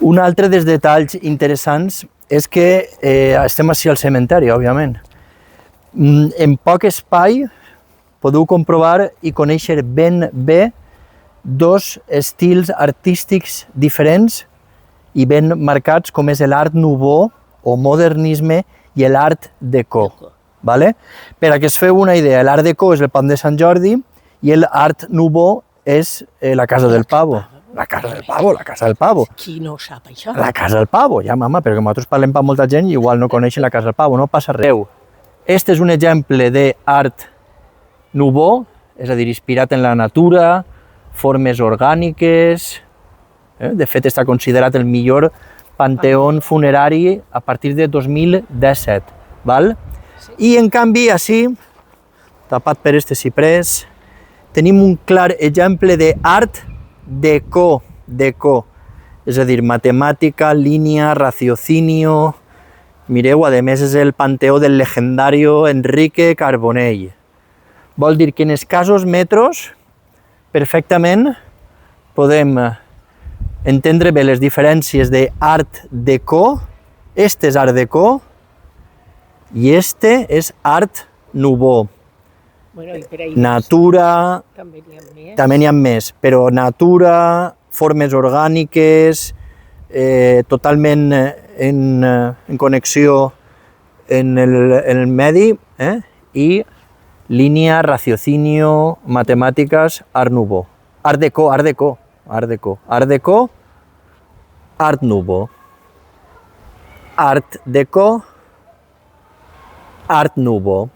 Un altre dels detalls interessants és que estem així al cementeri, òbviament. En poc espai podeu comprovar i conèixer ben bé dos estils artístics diferents i ben marcats, com és l'art nouveau o modernisme i l'art déco. ¿Vale? Per a que es feu una idea, l'art déco és el Pont de Sant Jordi i l'art nouveau és la Casa del Pavo. La Casa del Pavo, la Casa del Pavo. Qui no sap això? La Casa del Pavo, ja mama, perquè nosaltres parlem per molta gent i igual no coneixen la Casa del Pavo, no passa res. Este és un exemple d'art nouveau, és a dir, inspirat en la natura, formes orgàniques. De fet, està considerat el millor panteó funerari a partir de 2017. Val? I en canvi, així, tapat per este ciprés, tenim un clar exemple d'art déco, és a dir, matemàtica, línia, raciocinio. Mireu, a més és el panteó del legendario Enrique Carbonell. Vol dir que en escassos metres, perfectament, podem entendre bé les diferències d'art déco. Este és art déco i este és art nouveau. Bueno, i per ahí Natura, també n'hi ha més. també n'hi ha més, però natura, formes orgàniques, totalment en connexió en el medi, i línia, raciocinio, matemàtiques, art nouveau. Art déco, art déco, art déco, art déco, art nouveau. Art déco, art nouveau.